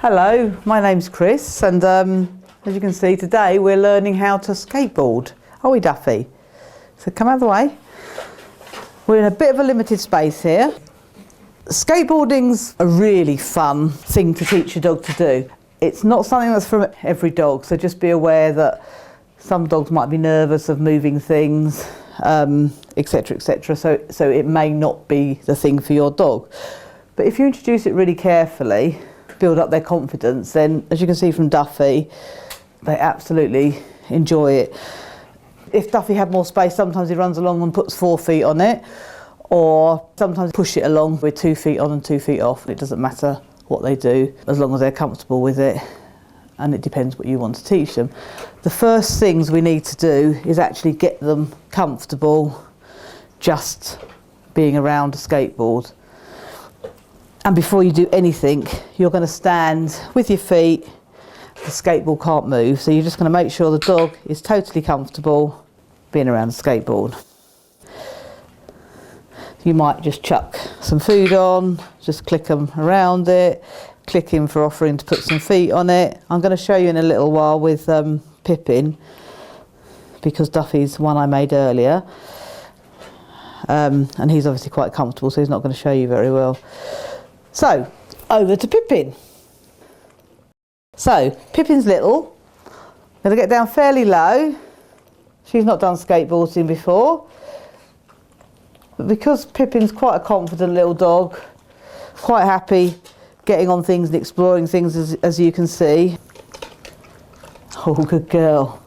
Hello, my name's Chris, and as you can see today we're learning how to skateboard. Are we, Duffy? So come out of the way. We're in a bit of a limited space here. Skateboarding's a really fun thing to teach your dog to do. It's not something that's for every dog, so just be aware that some dogs might be nervous of moving things, etc, etc, so it may not be the thing for your dog. But if you introduce it really carefully, build up their confidence, then as you can see from Duffy, they absolutely enjoy it. If Duffy had more space, sometimes he runs along and puts 4 feet on it, or sometimes push it along with 2 feet on and 2 feet off. It doesn't matter what they do as long as they're comfortable with it, and it depends what you want to teach them. The first things we need to do is actually get them comfortable just being around a skateboard. And before you do anything, you're going to stand with your feet. The skateboard can't move, so you're just going to make sure the dog is totally comfortable being around a skateboard. You might just chuck some food on, just click them around it, click him for offering to put some feet on it. I'm going to show you in a little while with Pippin, because Duffy's one I made earlier. And he's obviously quite comfortable, so he's not going to show you very well. So, over to Pippin. So, Pippin's little. I'm going to get down fairly low. She's not done skateboarding before. But because Pippin's quite a confident little dog, quite happy getting on things and exploring things, as you can see. Oh, good girl.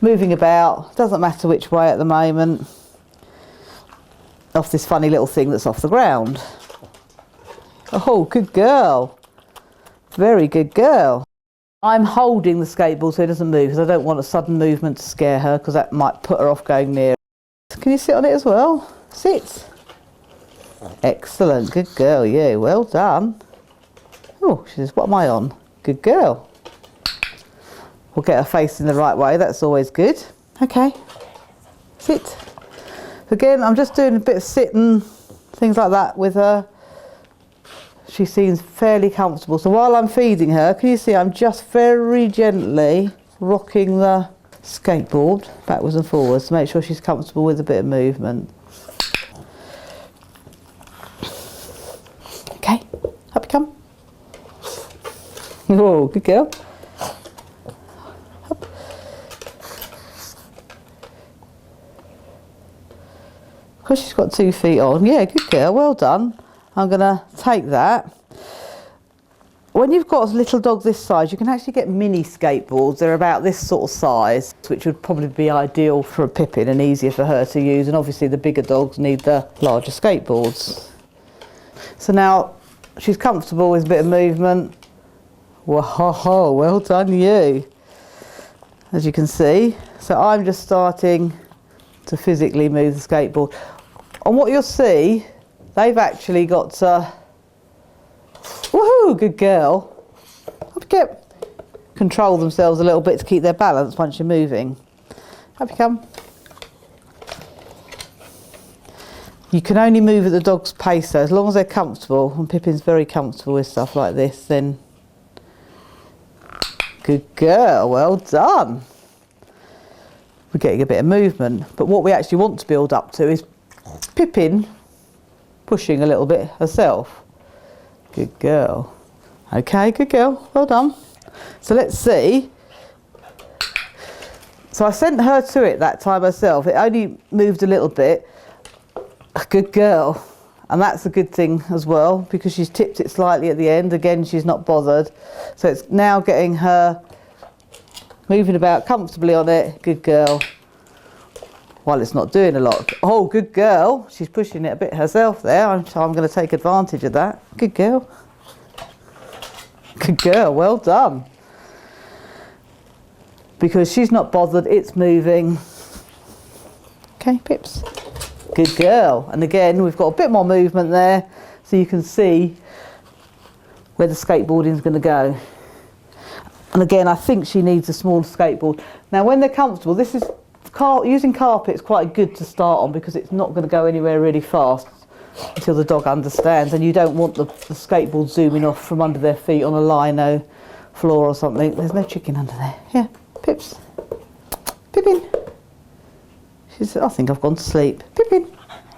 Moving about, doesn't matter which way at the moment. Off this funny little thing that's off the ground. Oh, good girl. Very good girl. I'm holding the skateboard so it doesn't move, because I don't want a sudden movement to scare her, because that might put her off going near. Can you sit on it as well? Sit. Excellent. Good girl, you. Well done. Oh, she says, what am I on? Good girl. We'll get her facing the right way. That's always good. Okay. Sit. Again, I'm just doing a bit of sitting, things like that with her. She seems fairly comfortable. So while I'm feeding her, can you see I'm just very gently rocking the skateboard backwards and forwards to make sure she's comfortable with a bit of movement. Okay, up you come. Oh, good girl. Up. Because she's got 2 feet on. Yeah, good girl, well done. I'm going to take that. When you've got a little dog this size, you can actually get mini skateboards. They're about this sort of size, which would probably be ideal for a Pippin and easier for her to use. And obviously the bigger dogs need the larger skateboards. So now she's comfortable with a bit of movement. Whoa, well done you. As you can see. So I'm just starting to physically move the skateboard. And what you'll see, they've actually got to, woohoo, good girl. Control themselves a little bit to keep their balance once you're moving. Up you come. You can only move at the dog's pace, so as long as they're comfortable, and Pippin's very comfortable with stuff like this, then good girl, well done. We're getting a bit of movement, but what we actually want to build up to is Pippin pushing a little bit herself. Good girl. Okay, good girl. Well done. So let's see. So I sent her to it that time herself. It only moved a little bit. Good girl. And that's a good thing as well, because she's tipped it slightly at the end. Again, she's not bothered. So it's now getting her moving about comfortably on it. Good girl. While it's not doing a lot. Oh, good girl. She's pushing it a bit herself there, so I'm going to take advantage of that. Good girl. Good girl, well done. Because she's not bothered, it's moving. Okay, Pips. Good girl. And again, we've got a bit more movement there, so you can see where the skateboarding is going to go. And again, I think she needs a small skateboard. Now, when they're comfortable, using carpet's quite good to start on, because it's not going to go anywhere really fast. until the dog understands, and you don't want the skateboard zooming off from under their feet on a lino floor or something. There's no chicken under there. Here, Pips. Pippin. She said, I think I've gone to sleep. Pippin.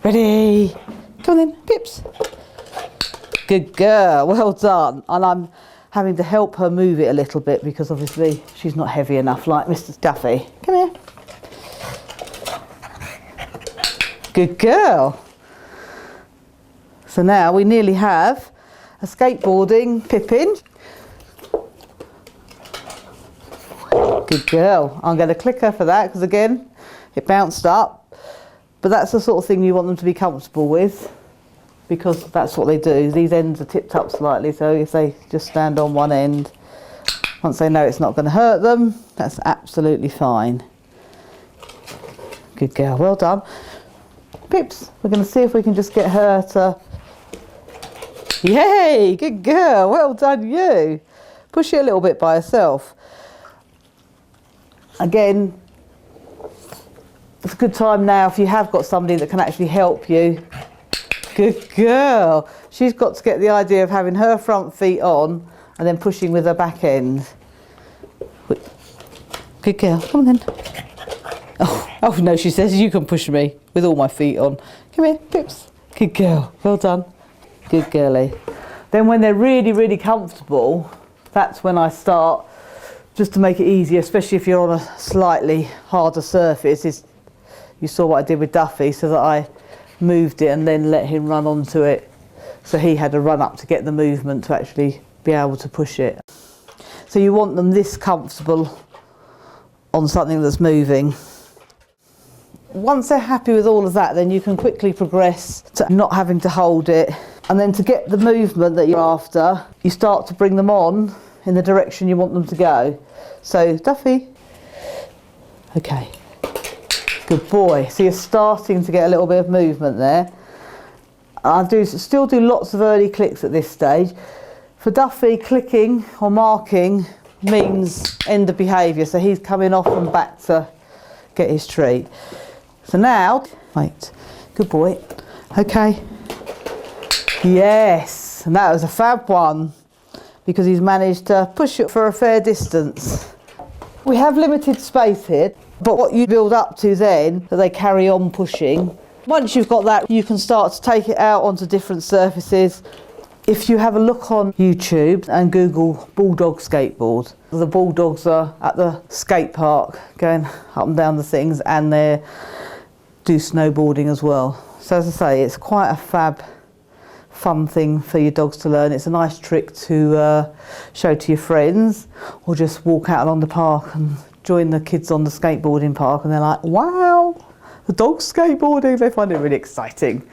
Ready. Come on then, Pips. Good girl, well done. And I'm having to help her move it a little bit because obviously she's not heavy enough like Mr. Duffy. Come here. Good girl. So now we nearly have a skateboarding Pippin. Good girl. I'm going to click her for that because again, it bounced up. But that's the sort of thing you want them to be comfortable with because that's what they do. These ends are tipped up slightly, so if they just stand on one end, once they know it's not going to hurt them, that's absolutely fine. Good girl. Well done. Pips, we're going to see if we can just get her to... Yay! Good girl. Well done you. Push it a little bit by herself. Again, it's a good time now if you have got somebody that can actually help you. Good girl. She's got to get the idea of having her front feet on and then pushing with her back end. Good girl. Come on then. Oh no, she says you can push me with all my feet on. Come here, Pips. Good girl. Well done. Good girlie. Then when they're really, really comfortable, that's when I start, just to make it easier, especially if you're on a slightly harder surface. You saw what I did with Duffy, so that I moved it and then let him run onto it. So he had to run up to get the movement to actually be able to push it. So you want them this comfortable on something that's moving. Once they're happy with all of that, then you can quickly progress to not having to hold it. And then to get the movement that you're after, you start to bring them on in the direction you want them to go. So, Duffy. Okay. Good boy. So you're starting to get a little bit of movement there. I still do lots of early clicks at this stage. For Duffy, clicking or marking means end of behaviour. So he's coming off and back to get his treat. So now, wait, good boy. Okay. Yes, and that was a fab one because he's managed to push it for a fair distance. We have limited space here, but what you build up to then, that they carry on pushing. Once you've got that, you can start to take it out onto different surfaces. If you have a look on YouTube and Google Bulldog skateboard, the Bulldogs are at the skate park going up and down the things, and they do snowboarding as well. So as I say, it's quite a fun thing for your dogs to learn. It's a nice trick to show to your friends, or just walk out along the park and join the kids on the skateboarding park and they're like, wow, the dog's skateboarding. They find it really exciting.